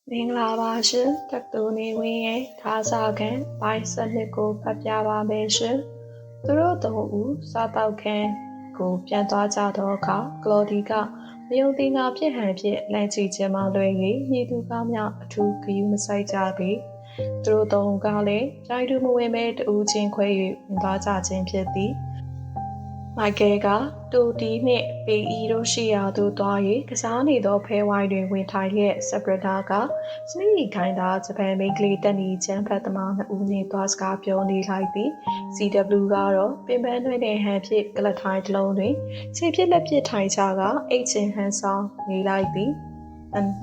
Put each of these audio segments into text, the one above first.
မင်္ဂလာပါရှင်တက္ကသိုလ်နေဝင်ရဲ့ခါစားခံပိုင်းစနစ်ကိုဖတ်ပြပါမယ်ရှင်သူတို့သုံးဦးစားတောက်ခန်းကိုပြန်သွားကြတော့အခါကလော်ဒီကမယုံတင်ငါဖြစ်ဟန်ဖြစ်လမ်းချခြင်းမှလွယ်၍ညီသူကောင်းများအထူးဂရုမစိုက်ကြပေသူတို့သုံးဦးကလည်းကြိုင်တူမဝင်ပဲတူချင်းခွဲ၍ဝင်သွားကြခြင်းဖြစ်သည်မိုက်ကယ်ကတူတီနှင့်ပေအီတို့ရှိရာသို့သွား၍ကစားနေသောဖဲဝိုင်းတွင်ဝင်ထိုင်လျက်ဆပ်ပရတာကစနီးခိုင်းသာဂျပန်မိန်းကလေးတက်နေချမ်းဖတ်သမားနှစ်ဦးနှင့်သွားစကားပြောနေလိုက်သည် CW ကတော့ပင်ပန်းနှွေးတဲ့ဟန်ဖြစ်ကလထိုင်တစ်လုံးတွင်ခြေဖြစ်လက်ဖြစ်ထိုင်ချကအိတ်ချင်ဟန်ဆောင်နေလိုက်သည်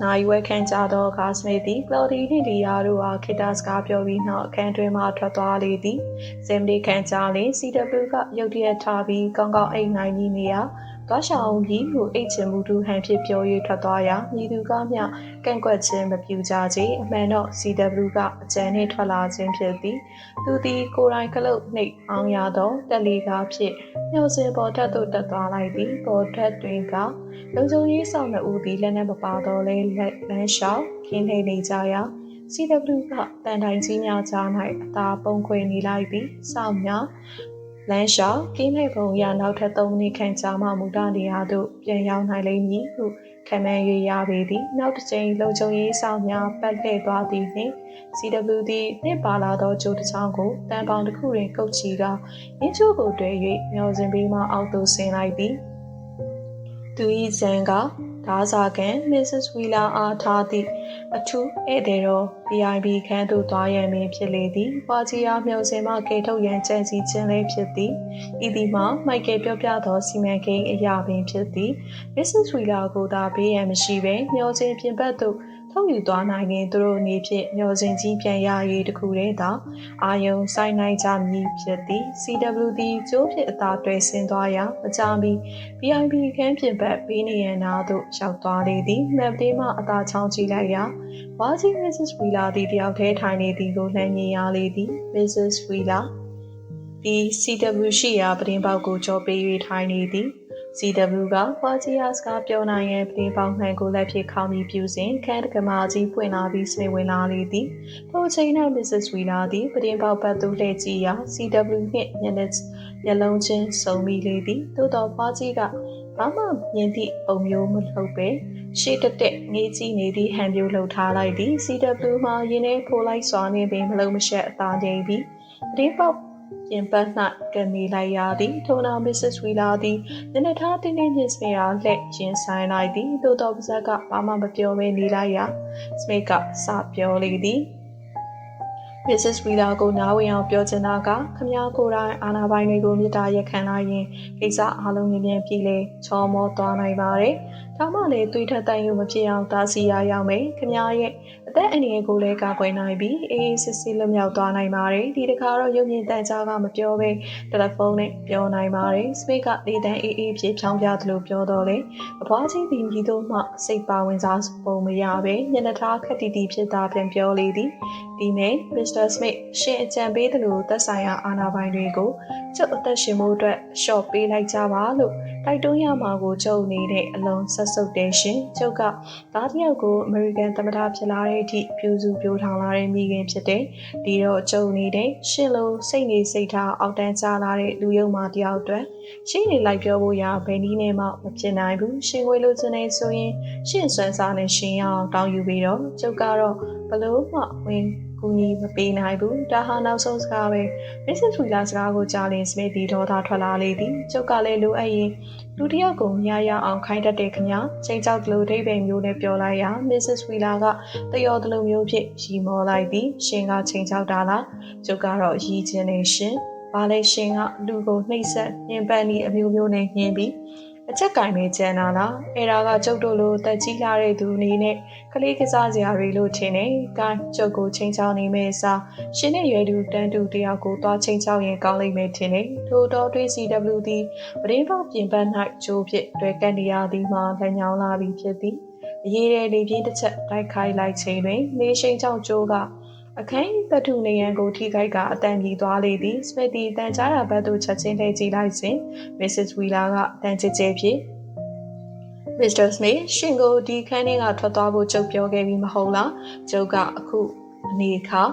နိုင်ဝဲခန်းကြသောကားစမေးသည်ကလော်ဒီနှင့်လီယာတို့အားခေတ္တစကားပြောပြီးနောက်အခန်းတွင်မှထွက်သွားလေသည်ဇမ်ဒီခန်းကြလင် CW ကရုတ်တရက်ထားပြီးကောင်းကောင်းအိတ်နိုင်နေရာသွားရှောင်းပြီးဟုအိတ်ချင်မှုတူဟန်ဖြစ်ပြော၍ထွက်သွားရာမြည်သူကမျှကန့်ကွက်ခြင်းမပြုကြချေအမှန်တော့ CW ကအကြံနှင့်ထွက်လာခြင်းဖြစ်သည်သူသည်ကိုယ်တိုင်ကလုတ်နှိပ်အောင်ရသောတက်လီကားဖြစ်မျှော်စင်ပေါ်ထက်သို့တက်သွားလိုက်သည်ပေါ်ထက်တွင်ကလုံခြုံရေးဆောင်နှဦးသည်လက်နက်မပါတော့လဲလမ်းလျှောက်ခင်းနေကြရာ CW ကတန်တိုင်ကြီးများကြား၌အသာပုံခွေနေလိုက်သည်စောင့်များလမ်းလျှောက်ကင်းတဲ့ပုံရနောက်ထပ်3မိနစ်ခန့်ကြာမှမူတနေရာသို့ပြန်ရောက်နိုင်လိမ့်မည်ဟုခံမှန်း၍ရပေသည်နောက်တစ်ချိန်လုံခြုံရေးဆောင်များပတ်လှည့်သွားသည်နှင့် CW သည်နှစ်ပါလာသောကြိုးတစ်ချောင်းကိုတန်ပေါင်တစ်ခုတွင်ကုတ်ချီကာရင်းချိုးကိုတွေ့၍မျောစင်ပေးမှအောက်သို့ဆင်းလိုက်သည်သူ၏ဇန်ကဓာစာကန် Mrs. Wheeler အားထားသည့်အထူးဧည့်သည်တော် VIP ခန်းသို့သွားရမည်ဖြစ်လေသည်။ပွားကြီးအားမျှော်စင်မှကဲထုတ်ရန်ကြံစည်ခြင်းလည်းဖြစ်သည်။ဤသည်မှာမိုက်ကယ်ပြောပြသောစီမံကိန်းအရာပင်ဖြစ်သည်။ Mrs. Wheeler ကိုသာဘေးရန်မရှိဘဲမျှော်စင်ပြင်ပသို့ထုတ်ယူသွားနိုင်ရင်သူတို့အနေဖြင့်မျှော်စင်ကြီးပြန်ရရေးတခုတည်းသာအာယုံဆိုင်နိုင်ကြမည်ဖြစ်သည် CW သည်ကျိုးဖြစ်အသာတွဲဆင်းသွားရာမကြာမီ VIP ခန်းပြင်ပဘေးနေရန်နာသို့ရောက်သွားလေသည်မက်တေးမှအသာချောင်းကြည့်လိုက်ရာဝါကြီး Mrs. Wheeler သည်တယောက်တည်းထိုင်နေသည်ကိုလှမ်းမြင်ရလေသည် Mrs. Wheeler ဒီ CW ရှိရာပတင်းပေါက်ကိုကြောပေး၍ထိုင်နေသည်CW ကပွားကြီးအားစကားပြောနိုင်ရန်ပင်ပေါင်းမှန်ကိုလက်ဖြစ်ခေါင်းပြီးပြူစဉ်ခန်းတကမာကြီးပွင့်လာပြီးစမင်ဝင်လာလေသည်ထိုအချိန်၌ Mrs. Wheeler သည်ပင်ပေါက်ဘက်သို့လှည့်ကြည့်ရာ CW နှင့်မျက်လုံးချင်းစုံမိလေသည်သို့တော်ပွားကြီးကဘာမှမြင်သည့်ပုံမျိုးမဟုတ်ပဲရှေ့တက်ငေးကြည့်နေသည့်ဟန်မျိုးလှုပ်ထားလိုက်သည် CW မှာရင်းနှီးဖိုးလိုက်စွာနေပင်မလုံးမရှက်အသာငြိမ်ပြီးပင်ပေါက်ပြင်ပ၌ကနေလိုက်ရသည်ထို့နောက် Mrs. Wheeler သည်မျက်နှာထားတင်းတင်းချင်းစမေအားလှည့်ရင်ဆိုင်လိုက်သည်သို့တော်ပါဇက်ကဘာမှမပြောဘဲနေလိုက်ရာစမေကစပြောလေသည် Mrs. Wheeler ကိုနားဝင်အောင်ပြောချင်တာကခမည်းကိုယ်တိုင်အာဏာပိုင်တွေကိုမေတ္တာရက်ခံလိုက်ရင်ကိစ္စအားလုံးမြင်ပြန်ပြည်လေချောမောသွားနိုင်ပါတယ်။ဒါမှလည်းသွေးထက်တန်ယူမဖြစ်အောင်တားဆီးရရောက်မယ်။ခမည်းရဲ့အသက်အန္တရာယ်ကိုလည်းကာကွယ်နိုင်ပြီးအေးစစ်စစ်လွတ်မြောက်သွားနိုင်ပါတယ်။ဒီတစ်ခါတော့ရုပ်မြင်သံကြားကမပြောဘဲတယ်လီဖုန်းနဲ့ပြောနိုင်ပါတယ်။စပိတ်ကလေတန်းအေးဖြစ်ဖြောင်းပြသလိုပြောတော့လေအဖွားကြီးဒီကြီးတို့မှစိတ်ပါဝင်စားပုံမရပဲညနေထားခက်တီတီဖြစ်တာပြန်ပြောလေသည်ဒီနေ့ Mr. Smith ရှင်အကြံပေးသလိုသက်ဆိုင်ရာအာဏာပိုင်တွေကိုကျုပ်အသက်ရှင်မှုအတွက်ရှော့ပေးလိုက်ကြပါလို့တိုက်တွန်းရမှာကိုကျုပ်နေတဲ့အလုံးဆက်စုပ်တဲ့ရှင်ကျုပ်ကသားတယောက်ကိုအမေရိကန်သမ္မတဖြစ်လာတဲ့အထိပြူစုပြိုးထောင်လာတဲ့မိခင်ဖြစ်တဲ့ဒီတော့ကျုပ်နေတဲ့ရှင်လိုစိတ်နေစိတ်ထားအောက်တန်းချလာတဲ့လူယုံမာတယောက်အတွက်ရှင်းနေလိုက်ပြောဖို့ရဘယ်နည်းနဲ့မှမဖြစ်နိုင်ဘူးရှင်ငွေလိုချင်နေဆိုရင်ရှင်းစွမ်းစားနဲ့ရှင်ရအောင်တောင်းယူပြီးတော့ကျုပ်ကတော့ဘလို့မှဝင်ကူညီမပေးနိုင်ဘူးဒါဟာနောက်ဆုံးစကားပဲ Mrs. Wheeler စကားကိုကြားလင်စမစ်ဒီဒေါသထွက်လာလေသည်ကျုပ်ကလည်းလိုအပ်ရင်လူတစ်ယောက်ကိုမြားရအောင်ခိုင်းတတ်တဲ့ခင်ဗျာချိန်ချောက်လိုဒိဗ္ဗေမျိုးနဲ့ပြောလိုက်ရာ Mrs. Wheeler ကတယောတလူမျိုးဖြစ်ရီမောလိုက်သည်ရှင်ကချိန်ချောက်တာလားကျုပ်ကတော့ရီချင်းနေရှင်ဘာလဲရှင်ကလူကိုနှိပ်စက်ညှဉ်းပန်းပြီးအမျိုးမျိုးနဲ့ညှင်းပြီးအချက်ကင်နေကြတာလားအဲ့ဒါကကျုပ်တို့လိုတက်ကြီးလာတဲ့သူအနေနဲ့ကလေးကစားစရာတွေလို့ထင်နေ။ကိုင်းကျုပ်ကိုချင်းချောင်းနေမဲ့စားရှင်နဲ့ရွယ်သူတန်းတူတယောက်ကိုသွားချင်းချောင်းရင်ကောင်းလိမ့်မယ်ထင်နေ။ထို့တော်တွေး CW သည်ပရင်းပေါက်ပြင်ပန်း၌ကျိုးဖြစ်တွေ့ကပ်နေရသည်မှာလက်ညောင်းလာပြီးဖြစ်သည်။အရေးတဲ့လေပြင်းတစ်ချက်တိုက်ခိုက်လိုက်ချိန်တွင်နေရှိန်ချောင်းကျိုးကအခန်းသတ္ထုနေရန်ကိုထိခိုက်ကအတန်ကြီးသွားလေသည်စမစ်တီတန်ကြားရာဘက်သို့ချက်ချင်းလှည့်ကြည့်လိုက်စဉ် Mrs. Wheeler ကတန်ချစ်ချဲဖြင့် Mr. Smith ရှင်ကိုဒီခန်းထဲကထွက်သွားဖို့ကြုတ်ပြောခဲ့ပြီးမဟုတ်လားကျုပ်ကအခုအနေခါ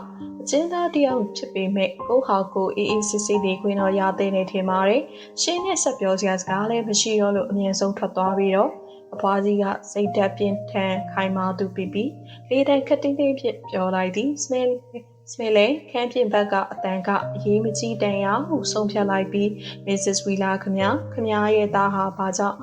အကျဉ်းသားတယောက်ဖြစ်ပေမဲ့ကိုဟာကိုအေးအေးစစ်စစ်နေခွင့်တော့ရသေးနေထင်ပါတယ်ရှင်နဲ့ဆက်ပြောစရာစကားလည်းမရှိတော့လို့အမြင်ဆုံးထွက်သွားပြီးတော့အဖွားကြီးကစိတ်ဓာတ်ပြင်းထန်ခိုင်မာသူပြီးလေတံခက်တင်းတင်းဖြစ်ပြောလိုက်သည်စမေလေခန်းပြင်ဘက်ကအတန်ကအရေးမကြီးတန်ရဟုဆုံးဖြတ်လိုက်ပြီး Mrs. Wheeler ခမရဲ့သားဟာဘာကြောင့်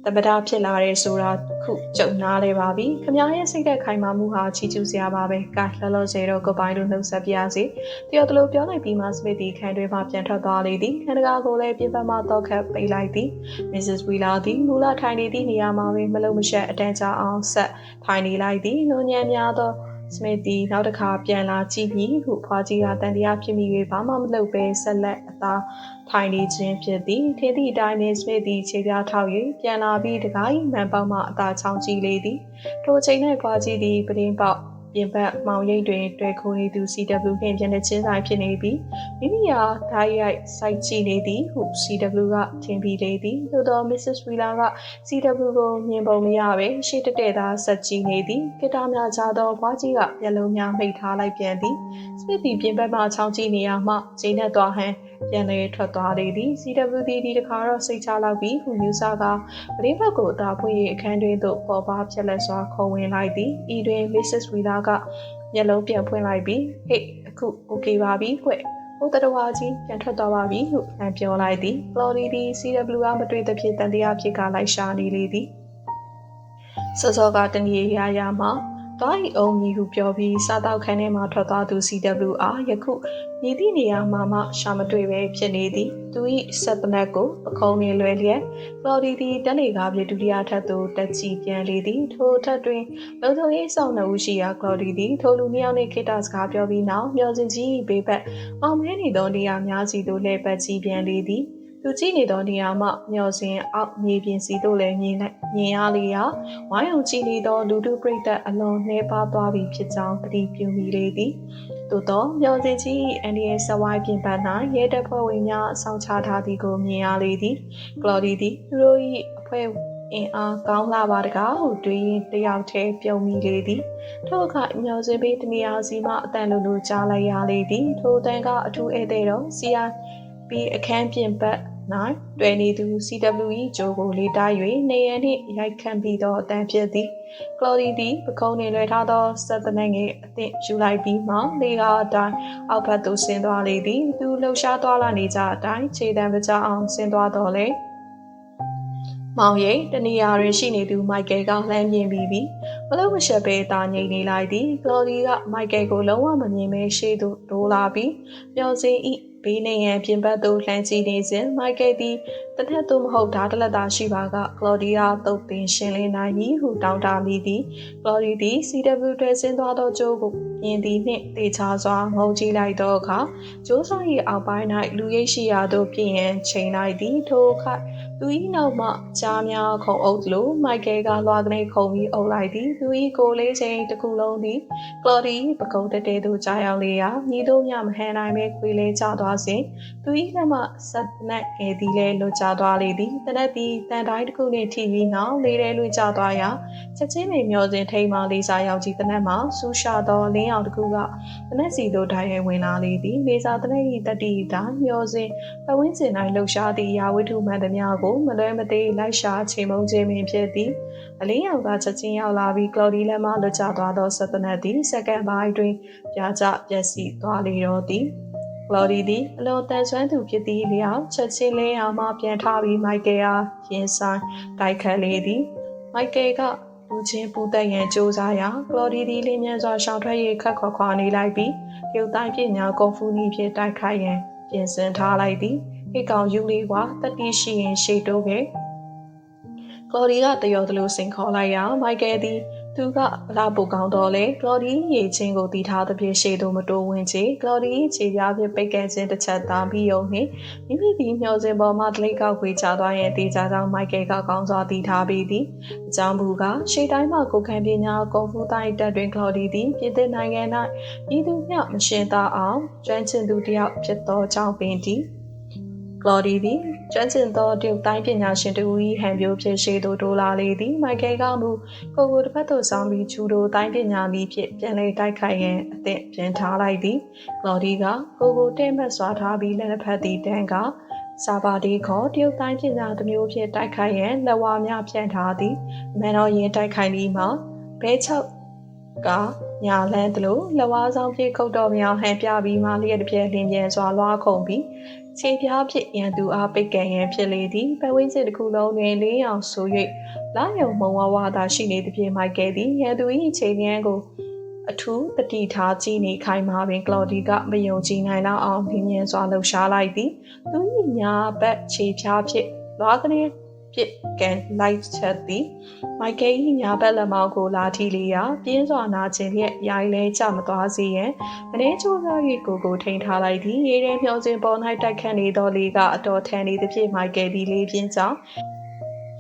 တပဒါဖြစ်လာတယ်ဆိုတာခုကြုံနာလဲပါပြီခမရဲ့စိတ်သက်ခိုင်မာမှုဟာချီးကျူးစရာပါပဲကဲလောဆယ်တော့ကိုပိုင်းတို့နှုတ်ဆက်ပြရစီတယောက်တလို့ပြောလိုက်ပြီးမှစမစ်တီခန်းတွင်မှပြန်ထွက်သွားလေသည်ခန္ဓာကိုယ်လည်းပြင်ပမှတော့ခတ်ပိတ်လိုက်သည် Mrs. Wheeler သည်မူလထိုင်နေသည့်နေရာမှာပဲမလုံးမရှက်အတန်းချအောင်ဆက်ထိုင်နေလိုက်သည်လွန်ညံများသောစမစ်တီနောက်တစ်ခါပြန်လာကြည့်ပြီးဟုဖွားကြီးကတန်တရားဖြစ်မိ၍ဘာမှမလုပ်ပဲဆက်လက်အသားထိုင်နေခြင်းဖြစ်သည်ထင်းသည့်အတိုင်းပင်စမစ်တီခြေပြားထောက်၍ပြန်လာပြီးတကား၏မှန်ပေါက်မှအသာချောင်းကြည့်လေသည်ထိုချိန်၌ဖွားကြီးသည်ပရင်းပေါက်ပြင်ပမောင်ရိပ်တွင်တွေ့ခိုးနေသူ CW နှင့်ပြန်တဲ့ချင်းဆိုင်ဖြစ်နေပြီးမိမိရာဓာတ်ရိုက်စိုက်ကြည့်နေသည်ဟု CW ကထင်ပြီးလေသည်သို့သော Mrs. Wheeler က CW ကိုမြင်ပုံမရပဲရှေ့တက်သာဆက်ကြည့်နေသည်ကိတာများကြသောဘွားကြီးကမျက်လုံးများမိတ်ထားလိုက်ပြန်သည်စမစ်တီပြင်ပမှချောင်းကြည့်နေရမှဂျိန်းနဲ့သွားဟန်ပြန်လေထွက်သွားလေသည် CW ဒီတစ်ခါတော့စိတ်ချလောက်ပြီးဟူယူဆကပရင်းဘက်ကိုအသာဖွင့်၍အခန်းတွင်သို့ပေါ်ပါဖြစ်လက်စွာခုံဝင်လိုက်သည်ဤတွင် Mrs. Wheeler ကမျက်လုံးပြန်ဖွင့်လိုက်ပြီးဟေ့အခု okay ပါပြီကွဟိုတတော်ဝါကြီးပြန်ထွက်သွားပါပြီဟုပြန်ပြောလိုက်သည် Claudie သည် CW ကမတွေ့သဖြင့်တန်တရားဖြစ်ကလိုက်ရှာနေလေသည်စောကတနည်းရာမှာသွား၏အုံကြီးဟုပြောပြီးစားတောက်ခန်းထဲမှထွက်သွားသူ CW အားယခုမြည်သည့်နေရာမှရှာမတွေ့ပဲဖြစ်နေသည်သူ၏ဆက်ပနက်ကိုပခုံးနှင့်လွယ်လျက် Claudie သည်တက်လေကားပြဒုတိယထပ်သို့တက်ချီပြန်လေသည်ထိုထပ်တွင်လုံချုံရေးဆောင်နှုတ်ရှိရာ Claudie သည်ထိုလူနှစ်ယောက်နှင့်ခေတ္တစကားပြောပြီးနောက်မျောစင်ကြီးဘေးဘက်အောင်မဲနေသောနေရာများစီသို့လှည့်ပတ်ကြည့်ပြန်လေသည်သူကြည့်နေသောနေရာမှမျောစင်အောက်မြေပြင်စီသို့လည်းမြင်ရလေရာဝိုင်းအောင်ကြည့်နေသောလူထုပရိသတ်အလွန်နှဲပါသွားပြီဖြစ်ကြောင်းသတိပြုမိလေသည်သို့သောမျောစင်ကြီးအန်ဒီရဲ့စဝိုင်းပြင်ပ၌ရဲတပ်ဖွဲ့ဝင်များအဆောင်ချထားသည်ကိုမြင်ရလေသည်ကလော်ဒီသည်သူတို့၏အဖွဲ့အင်အားကောင်းလာပါတကားဟုတွေးရင်တယောက်တည်းပြုံးမိလေသည်ထို့အခါမျောစင်ပေးတနေရာစီမှအတန်လိုကြားလိုက်ရလေသည်ထိုတန်ကအထူးဧည့်သည်တော်စီယာပြီးအခန်းပြင်ပ၌တွေ့နေသူ CWE ဂျိုကိုလေးတား၍နေရန်နှင့်ရိုက်ခတ်ပြီးသောအတန်ဖြစ်သည်ကလော်ဒီသည်ပကုံးနှင့်လွယ်ထားသောစက်တနက်ငယ်အသင့်ယူလိုက်ပြီးမှလေကားအတိုင်းအောက်ဘက်သို့ဆင်းသွားလေသည်သူလှုပ်ရှားသွားလာနေကြအတိုင်းခြေတံပကြအောင်ဆင်းသွားတော်လေမောင်ရိပ်တနေရာတွင်ရှိနေသူမိုက်ကယ်ကလှမ်းမြင်ပြီးမလို့မရှက်ပဲတာငိမ့်နေလိုက်သည်ကလော်ဒီကမိုက်ကယ်ကိုလုံးဝမမြင်မဲရှေ့သို့တိုးလာပြီးမျောစင်ဤဘေးနေရန်ပြင်ပသို့လှမ်းကြည့်နေစဉ်မိုက်ကယ်သည်တနက်သို့မဟုတ်ဓာတ်တလက်သာရှိပါကကလော်ဒီယာတုတ်တင်ရှင်းလင်းနိုင်မည်ဟုတောင်းတမိသည်ကလော်ဒီသည် CW တွင်ဆင်းသွားသောကျိုးကိုမြင်သည်နှင့်တေချာစွာငုံကြည့်လိုက်သောအခါကျိုးဆောင်၏အောက်ပိုင်း၌လူရိပ်ရှိရာသို့ပြင်ရန်ချိန်လိုက်သည်ထိုအခါသူ၏နောက်မှကြားများခုံအုပ်သလိုမိုက်ကယ်ကလွှာကနေခုံပြီးအုပ်လိုက်သည်သူ၏ကိုယ်လေးချိန်တစ်ခုလုံးသည်ကလော်ဒီပကုံးတဲတဲသို့ကြားရောက်လေရာမြည်တို့မြမဟန်နိုင်ပဲခွေလေးကျသွားစဉ်သူ၏လက်မှဆက်နက်ငယ်သည်လည်းလွတ်ကျသွားလေသည်တနက်သည်တန်တိုင်းတစ်ခုနှင့်ထိပြီးနောက်လေးထဲလွတ်ကျသွားရာချက်ချင်းပင်မျောစဉ်ထိန်မှလေးစားရောက်ကြည့်တနက်မှဆူရှာသောလင်းရောင်တစ်ခုကတနက်စီသို့တိုက်ရဲဝင်လာလေသည်လေးစားတနက်၏တတိတိုင်းမျောစဉ်ပဝင်းကျင်၌လှုပ်ရှားသည့်ရာဝတ္ထုမှန်သမျှကိုမလွဲမသေးလိုက်ရှာချိန်မုံခြင်းပင်ဖြစ်သည်အလင်းရောင်ကချက်ချင်းရောက်လာပြီးကလော်ဒီလက်မှလွတ်ကျသွားသောဆက်တနက်သည်စက္ကန့်ပိုင်းတွင်ပြာကျပျက်စီးသွားလေတော့သည်ကလော်ဒီသည်အလွန်တန်ဆွမ်းသူဖြစ်သည့်လျောက်ချက်ချင်းလေးအောင်မှပြန်ထားပြီးမိုက်ကယ်အားရင်ဆိုင်တိုက်ခတ်လေသည်မိုက်ကယ်ကလူချင်းပူသက်ရန်ကြိုးစားရာကလော်ဒီသည်လင်းမြန်စွာရှောင်ထွက်၍ခတ်ခွာနေလိုက်ပြီးရုပ်တိုင်းပညာကွန်ဖူနီဖြင့်တိုက်ခိုက်ရန်ပြင်ဆင်ထားလိုက်သည်ဟိကောင်ယူလေးကတတိရှိရင်ရှေ့တိုးခဲ့ကလော်ဒီကတယောတလို့စင်ခေါ်လိုက်ရာမိုက်ကယ်သည်သူကလာပိုကောင်းတော့လေကလော်ဒီရေချင်းကိုတီထားသဖြင့်ရှေ့သို့မတိုးဝင်ချေကလော်ဒီခြေပြားဖြင့်ပိတ်ကဲခြင်းတစ်ချက်သားပြီးုံနှင့်မိမိသည်မျောစင်ပေါ်မှတလိကောက်ခွေချသွားရန်တေချာကြောင့်မိုက်ကယ်ကကောင်းစွာတီထားပြီးသည်အကြောင်းမူကားရှေ့တိုင်းမှကိုခံပညာကွန်ဖူတိုင်းတက်တွင်ကလော်ဒီသည်ပြည်သစ်နိုင်ငံ၌ဤသူမျှမရှင်သာအောင်ကျွမ်းကျင်သူတယောက်ဖြစ်သောကြောင့်ပင်သည် ကလော်ဒီသည်ကျွမ်းကျင်သောတရုတ်တိုင်းပညာရှင်တူ၏ဟန်ပြိုဖြစ်ရှိသူဒိုလာလေးသည်မိုက်ကယ်ကမူကိုကိုတစ်ဖက်သို့ဆောင်ပြီးဂျူဒိုတိုင်းပညာနည်းဖြင့်ပြန်လည်တိုက်ခိုက်ရန်အသင့်ပြင်ထားလိုက်သည်ကလော်ဒီကကိုကိုတင်းမှတ်စွာထားပြီးလက်ဖက်သည်တန်းကစာပါတီခေါ်တရုတ်တိုင်းပညာတစ်မျိုးဖြင့်တိုက်ခိုက်ရန်လက်ဝါးများဖြန့်ထားသည်အမှန်တော့ရင်တိုက်ခိုက်ပြီးမှဘဲချုပ်ကညာလန်းသလိုလက်ဝါးဆောင်ပြေခုတ်တော်မြောင်ဟန်ပြပြီးမှလျက်တစ်ပြက်လင်းပြန်စွာလွှားခုန်ပြီးခြေပြားဖြင့်ရန်သူအားပိတ်ကန်ရန်ဖြစ်လေသည်ပတ်ဝန်းကျင်တစ်ခုလုံးတွင်လင်းအောင်ဆို၍လာယုံမုံဝဝသာရှိနေသဖြင့်မိုက်ကယ်သည်ရန်သူ၏ခြေလျန်းကိုအထူးတတိထားကြည့်နေခိုင်မာပင်ကလော်ဒီကမယုံကြည်နိုင်လောက်အောင်မြင်မြန်စွာလှုပ်ရှားလိုက်သည်သူ၏ညာဘက်ခြေပြားဖြင့်လွှားကနေပြစ်ကန်လိုက်ချက်သည်မိုက်ကယ်၏ညာဘက်လက်မောင်းကိုလာထီလျာပြင်းစွာနာကျင်လျက်ရိုင်းလဲချမသွားစေရန်မင်းချိုးစား၍ကိုထိန်ထားလိုက်သည်ရေထဲမျောခြင်းပေါ်၌တိုက်ခတ်နေသောလေကအတော်ထန်နေသဖြင့်မိုက်ကယ်သည်လေးပြင်းကြောင့်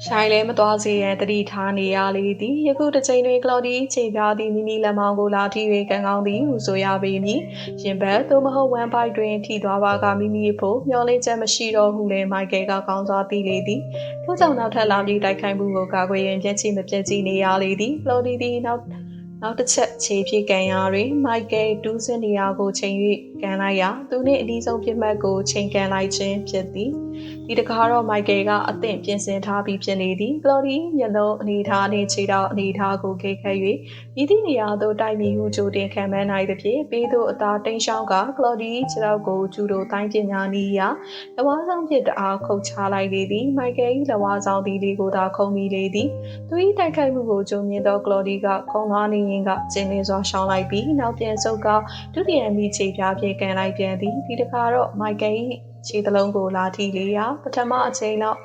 ရှိုင်လဲမသွားစေရန်တတိထားနေရလေသည်ယခုတစ်ချိန်တွင်ကလော်ဒီခြေပြားသည်မိမိလက်မောင်းကိုလာထီ၍ကန်ကောင်းသည်ဟုဆိုရပေမည်ရင်ဘတ်သို့မဟုတ်ဝမ်ပိုက်တွင်ထိသွားပါကမိမိဖို့မျောလင်းချက်မရှိတော့ဟုလည်းမိုက်ကယ်ကကောင်းစွာသိလေသည်ထို့ကြောင့်နောက်ထပ်လာပြီးတိုက်ခိုက်မှုကိုကာကွယ်ရန်ပြည့်ချိမပြည့်ချိနေရလေသည်ကလော်ဒီသည်နောက်တစ်ချက်ခြေဖြည့်ကန်ရာတွင်မိုက်ကယ်ဒူးစင်နေရာကိုချိန်၍ကန်လိုက်ရာသူနှင့်အနည်းဆုံးပြစ်မှတ်ကိုချိန်ကန်လိုက်ခြင်းဖြစ်သည်ဒီတခါတော့မိုက်ကယ်ကအသင့်ပြင်ဆင်ထားပြီးဖြစ်နေသည်ကလော်ဒီမျက်လုံးအနေထားနှင့်ခြေထောက်အနေထားကိုခေခတ်၍ဤသည့်နေရာသို့တိုက်မိဟုကြိုတင်ခံမှန်းနိုင်သဖြင့်ပေးသို့အသာတိန်ရှောင်းကကလော်ဒီခြေထောက်ကိုဂျူဒိုတိုင်းပညာနည်းရာလက်ဝါးဆောင်ဖြင့်တအားခုတ်ချလိုက်လေသည်မိုက်ကယ်၏လက်ဝါးဆောင်သည်လေးကိုသာခုံမိလေသည်သူ၏တိုက်ခိုက်မှုကိုကြုံမြင်သောကလော်ဒီကခုံသွားနေရင်ကကျင်းလင်းစွာရှောင်းလိုက်ပြီးနောက်ပြန်ဆုတ်ကဒုတိယမိခြေပြားဖြင့်ကန်လိုက်ပြန်သည်ဒီတခါတော့မိုက်ကယ်၏ခြေသလုံးကိုလာထီလေရာပထမအချိန်လောက်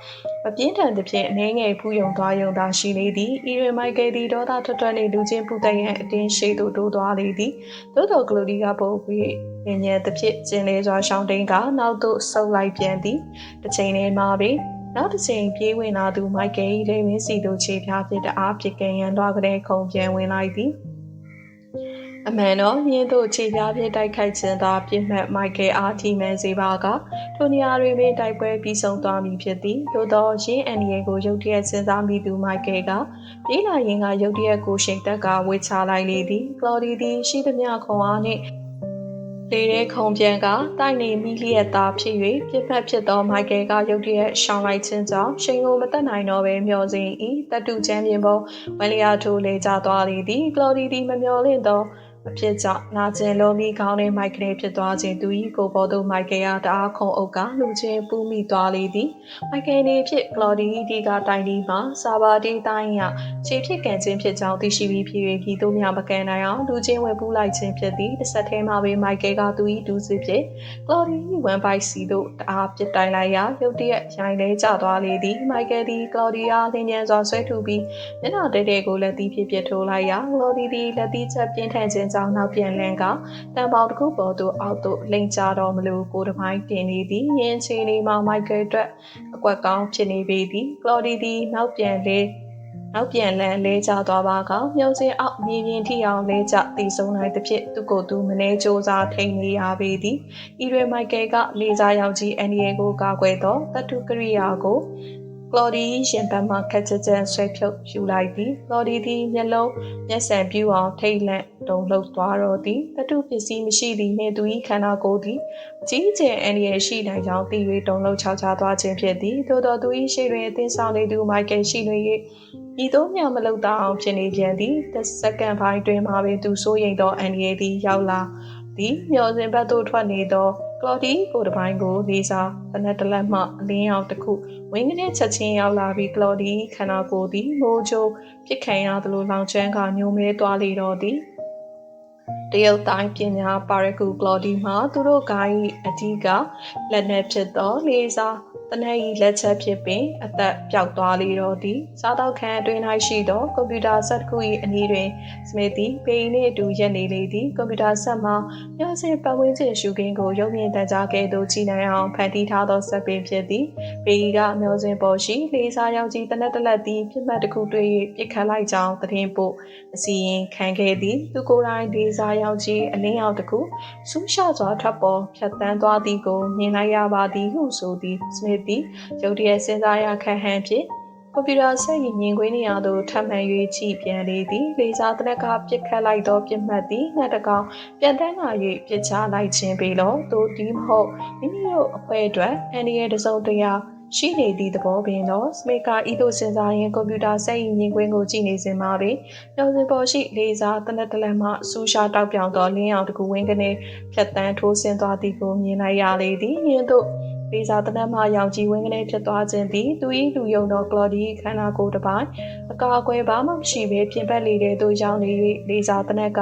မပြင်းထန်သဖြင့်အနေငယ်ဖူးယုံသွားယုံသာရှိလေသည်ဤတွင်မိုက်ကယ်သည်ဒေါသထွက်ထွက်နှင့်လူချင်းပူတတ်ရန်အတင်းရှိသို့တိုးသွားလေသည်သို့တော်ကလိုဒီကပို့ပြီးညဉ့်သဖြင့်ကျင်းလေစွာရှောင်းတိန်ကနောက်သို့ဆုတ်လိုက်ပြန်သည်တစ်ချိန်တည်းမှာပင်နောက်တစ်ချိန်ပြေးဝင်လာသူမိုက်ကယ်၏လိမ်မင်းစီသို့ခြေပြားဖြင့်တအားဖြစ်ကန်ရန်လွှားကလေးခုံပြန်ဝင်လိုက်သည်အမှန်တော့မြင်းတို့ခြေပြားဖြင့်တိုက်ခိုက်ခြင်းသာပြစ်မှတ်မိုက်ကယ်အားထိမှန်စေပါကထိုနေရာတွင်ပင်တိုက်ပွဲပြီးဆုံးသွားမည်ဖြစ်သည်သို့သောရင်းအန်ဒီယေကိုရုတ်တရက်စဉ်းစားမိသူမိုက်ကယ်ကပြေးလာရင်းကရုတ်တရက်ကိုရှိန်တက်ကဝေချလိုက်လေသည်ကလော်ဒီသည်ရှိသမျှခွန်အားနှင့်လေရဲခုံပြန်ကတိုက်နေမိလျက်သားဖြစ်၍ပြစ်ဖက်ဖြစ်သောမိုက်ကယ်ကရုတ်တရက်ရှောင်းလိုက်ခြင်းကြောင့်ရှိန်ကိုမတက်နိုင်တော့ဘဲမျောစဉ်ဤတတူချမ်းပြင်ပေါ်ဝလျာထိုးလေကျသွားလေသည်ကလော်ဒီသည်မမျောလင့်သောအဖြစ်ကြောင့်နာကျင်လုံးပြီးခေါင်းထဲမိုက်ကလေးဖြစ်သွားခြင်းသူ၏ကိုပေါ်သို့မိုက်ကယ်ကတအားခုံအုပ်ကလူချင်းပူးမိသွားလေသည်မိုက်ကယ်နေဖြစ်ကလော်ဒီဒီကတိုင်ဒီမှာစာပါတီတိုင်းရခြေဖြစ်ကန်ခြင်းဖြစ်ကြောင်းသိရှိပြီးဖြစ်၍ပြည်သူများမကန်နိုင်အောင်လူချင်းဝယ်ပူးလိုက်ခြင်းဖြစ်သည်တစ်ဆက်တည်းမှာပဲမိုက်ကယ်ကသူ၏ဒူးစစ်ဖြင့်ကလော်ဒီဝမ်ပိုက်စီသို့တအားပစ်တိုင်လိုက်ရာရုတ်တရက်ရိုင်းလဲကျသွားလေသည်မိုက်ကယ်သည်ကလော်ဒီအားလင်းမြန်စွာဆွဲထုတ်ပြီးမျက်နှာတဲတဲကိုလက်သီးဖြင့်ပြစ်ထိုးလိုက်ရာကလော်ဒီသည်လက်သီးချက်ပြင်းထန်ခြင်းကြောင့်နောက်ပြန်လန်းကတန်ပေါင်တစ်ခုပေါ်သို့အောက်သို့လိမ်ချတော်မလို့ကိုတမိုင်းတင်နေသည်ယင်းချီနေမှာမိုက်ကယ်အတွက်အကွက်ကောင်းဖြစ်နေပေသည်ကလော်ဒီသည်နောက်ပြန်လန်းလဲကျသွားပါကမြုံစင်အောက်မြေပြင်ထိအောင်လဲကျတည်ဆုံနိုင်သဖြင့်သူကိုယ်သူမနေကြိုးစားထိန်နေရပေသည်ဤတွင်မိုက်ကယ်ကလေစာရောက်ကြီးအန်ဒီယေကိုကာကွယ်သောတတုကရိယာကိုကလော်ဒီရှင်ဘတ်မှခက်ချင်ဆွဲဖြုတ်ယူလိုက်သည်ကလော်ဒီသည်မျက်လုံးမျက်စံပြူအောင်ထိတ်လန့်တုံလှုပ်သွားတော့သည်တတုပစ္စည်းမရှိသည်နှင့်သူ၏ခန္ဓာကိုယ်သည်ကြီးကျယ်အန္တရာယ်ရှိနိုင်ကြောင်းသိ၍တုံလှုပ်ခြောက်ခြားသွားခြင်းဖြစ်သည်သို့သောသူ၏ရှေ့တွင်အသင်းဆောင်နေသူမိုက်ကယ်ရှိနေ၍ဤသို့မျှမလုပ်တော့အောင်ဖြစ်နေပြန်သည်တစ်စက္ကန့်ပိုင်းတွင်မှပင်သူစိုးရိမ်သောအန္တရာယ်သည်ရောက်လာသည်မျောစဉ်ဘက်သို့ထွက်နေသောကလော်ဒီကိုတပိုင်းကိုလေးစားတနက်တလက်မှအလင်းရောင်တစ်ခုဝင်းကနေချက်ချင်းရောက်လာပြီးကလော်ဒီခန္ဓာကိုယ်သည်မိုးချိုးပြစ်ခံရသလိုလောင်ကျွမ်းကညိုမဲသွားလေတော့သည်တရုတ်တိုင်းပညာပါရဂူကလော်ဒီမှာသူတို့ဂိုင်းအဓိကလက်နက်ဖြစ်သောလေးစား တနက်ဤလက်ချက်ဖြစ်ပင်အသက်ပျောက်သွားလေတော့သည်စားတောက်ခန်းအတွင်း၌ရှိသောကွန်ပျူတာဆက်တစ်ခု၏အနီးတွင်စမစ်သည်ပေနှင့်အတူရက်နေလေသည်ကွန်ပျူတာဆက်မှာမျှော်စင်ပတ်ဝန်းကျင်ရှုခင်းကိုရုပ်မြင်သံကြားကဲ့သို့ကြည်နိုင်အောင်ဖန်တီးထားသောဆက်ပင်ဖြစ်သည်ပေကမျှော်စင်ပေါ်ရှိလေးစားရောင်ကြီးတနက်တလက်သည်ပြစ်မှတ်တစ်ခုတွေ့၍ပြစ်ခတ်လိုက်ကြောင်းသတင်းပို့အစီရင်ခံခဲ့သည်သူကိုယ်တိုင်လေးစားရောင်ကြီးအလင်းရောင်တစ်ခုဆူးရှစွာထွက်ပေါ်ဖြတ်တန်းသွားသည်ကိုမြင်လိုက်ရပါသည်ဟုဆိုသည်စမစ်သည်ရုတ်တရက်စဉ်းစားရခန့်ဟန်ဖြင့်ကွန်ပျူတာဆက်ရင်မြင်ကွင်းနေရာသို့ထပ်မံ၍ကြည့်ပြန်လေသည်လေစာတနက်ကပြစ်ခတ်လိုက်သောပြစ်မှတ်သည်ငှက်တကောင်ပြန်တန်းလာ၍ပြစ်ချလိုက်ခြင်းပေလောသို့ဒီမဟုတ်မိမိတို့အဖွဲအတွက်အန်ဒီရဲ့တစုံတရာရှိနေသည့်သဘောပင်တော့စမေကာဤသို့စဉ်းစားရင်ကွန်ပျူတာဆက်ရင်မြင်ကွင်းကိုကြည့်နေစဉ်မှာပင်မျော်စင်ပေါ်ရှိလေစာတနက်တလက်မှဆူရှာတောက်ပြောင်သောလင်းအောင်တစ်ခုဝင်းကနေဖြတ်တန်းထိုးဆင်းသွားသည်ကိုမြင်လိုက်ရလေသည်ယင်းသို့လေးစားတနက်မှရောင်ကြီးဝင်းကနေဖြစ်သွားခြင်းသည်သူ၏လူယုံသောကလော်ဒီခန္ဓာကိုယ်တစ်ပိုင်းအကာအကွယ်ဘာမှမရှိဘဲပြင်ပလေတဲ့သို့ရောက်နေ၍လေးစားတနက်က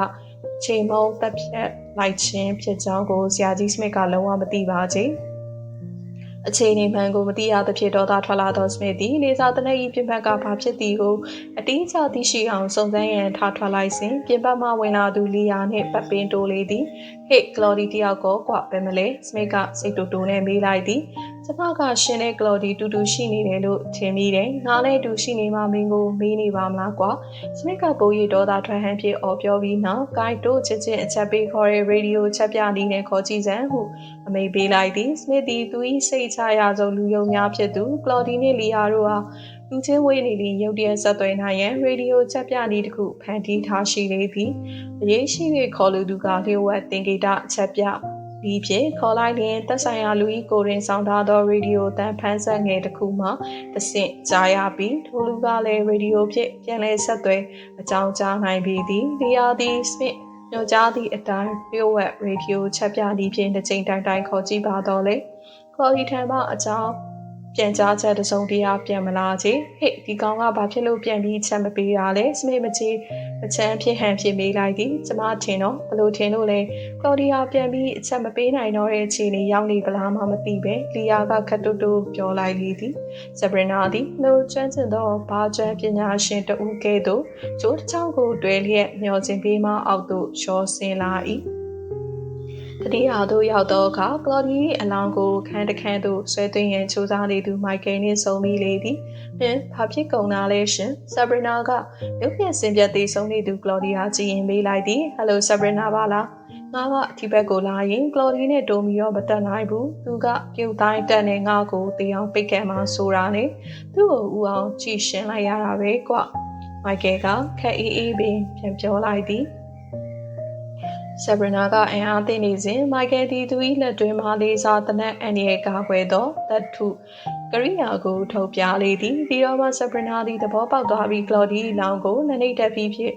ချိန်မုံတက်ဖြတ်လိုက်ခြင်းဖြစ်ကြောင်းကိုဆရာကြီးစမစ်ကလုံးဝမသိပါချေအခြေအနေမှန်ကိုမသိရသဖြင့်ဒေါသထွက်လာသောစမစ်သည်လေးစားတနက်၏ပြင်ပကဘာဖြစ်သည်ကိုအတိအကျသိရှိအောင်စုံစမ်းရန်ထားထွက်လိုက်စဉ်ပြင်ပမှဝင်လာသူလီယာနှင့်ပတ်ပင်တိုးလေသည်ဟေ့ကလော်ဒီတယောက်ကိုကွာပဲမလဲစမစ်ကစိတ်တူတူနဲ့မေးလိုက်သည်ကျမကရှင်တဲ့ကလော်ဒီတူတူရှိနေတယ်လို့ထင်မိတယ်ငါလည်းတူရှိနေမှမင်းကိုမေးနေပါမလားကွာစမစ်ကပိုးရီဒေါသထွက်ဟန်ဖြင့်အော်ပြောပြီးနောက်ဂိုက်တို့ချစ်ချင်းအချက်ပေးခေါ်တဲ့ရေဒီယိုချက်ပြနေနဲ့ခေါ်ကြည့်စမ်းဟုအမိန့်ပေးလိုက်သည်စမစ်သည်သူ၏စိတ်ချရဆုံးလူယုံများဖြစ်သူကလော်ဒီနှင့်လီယာတို့ဟာလူချင်းဝေးနေသည့်ရုပ်တရက်ဆက်သွယ်နိုင်ရန်ရေဒီယိုချက်ပြနည်းတစ်ခုဖန်တီးထားရှိလေသည်အရေးရှိ၍ခေါ်လူသူကလျှို့ဝှက်သင်္ကေတချက်ပြဒီဖြင့်ခေါ်လိုက်ရင်သက်ဆိုင်ရာလူ၏ကိုယ်တွင်ဆောင်ထားသောရေဒီယိုတန်ဖန်ဆက်ငယ်တစ်ခုမှတစ်ဆင့်ကြားရပြီးထိုလူကလည်းရေဒီယိုဖြင့်ပြန်လည်ဆက်သွယ်အကြောင်းကြားနိုင်ပြီသည်လီယာသည်စမစ်ညွှန်ကြားသည့်အတိုင်းလျှို့ဝှက်ရေဒီယိုချက်ပြနည်းဖြင့်တစ်ချိန်တိုင်ခေါ်ကြည့်ပါတော့လေခေါ်ဒီထံမှအကြောင်းပြန်ကြားချက်တစုံတရာပြန်မလာချေဟေ့ဒီကောင်ကဘာဖြစ်လို့ပြန်ပြီးချက်မပေးတာလဲစမေမချေအချမ်းဖြစ်ဟန်ဖြစ်မေးလိုက်သည်ကျမထင်တော့ဘလို့ထင်လို့လဲကလော်ဒီယာပြန်ပြီးအချက်မပေးနိုင်တော့တဲ့အခြေအနေရောက်နေပလားမှမသိပဲလီယာကခတ်တူတူပြောလိုက်လေသည်ဇဘရနာသည်နှုတ်ကျွမ်းကျင်သောဘာကျွမ်းပညာရှင်တဦးကဲ့သို့ကျိုးတစ်ချောင်းကိုတွဲလျက်မျောစင်ပေးမှအောက်သို့ရှောဆင်းလာ၏တတိယသို့ရောက်သောအခါကလော်ဒီအလောင်းကိုခန်းတစ်ခန်းသို့ဆွဲသွင်းရန်ကြိုးစားနေသူမိုက်ကယ်နှင့်ဆုံမိလေသည်။ဘာဖြစ်ကုန်တာလဲရှင်။ဆာဘရနာကရုပ်ပြစင်ပြတ်သေးဆုံးနေသူကလော်ဒီယာကြည်ရင်မေးလိုက်သည်။ဟယ်လိုဆာဘရနာပါလား။ငါကဒီဘက်ကိုလာရင်ကလော်ဒီနဲ့တိုမီရောမတက်နိုင်ဘူး။သူကပြုတ်တိုင်းတက်နေငါ့ကိုတေးအောင်ပိတ်ခဲ့မှဆိုတာနဲ့သူ့ကိုဦးအောင်ကြည်ရှင်လိုက်ရတာပဲကွ။မိုက်ကယ်ကခက်အေးအေးပင်ပြန်ပြောလိုက်သည်။ဆာဘရနာကအင်အားသိနေစဉ်မိုက်ကယ်သည်သူ၏လက်တွင်မှလေးစားတနက်အန်ဒီရဲ့ကာကွယ်သောတတ်ထုကရိယာကိုထုတ်ပြလေသည်ပြီးတော့မှဆာဘရနာသည်သဘောပေါက်သွားပြီးကလော်ဒီလောင်ကိုနှိမ့်တက်ပြီးဖြစ်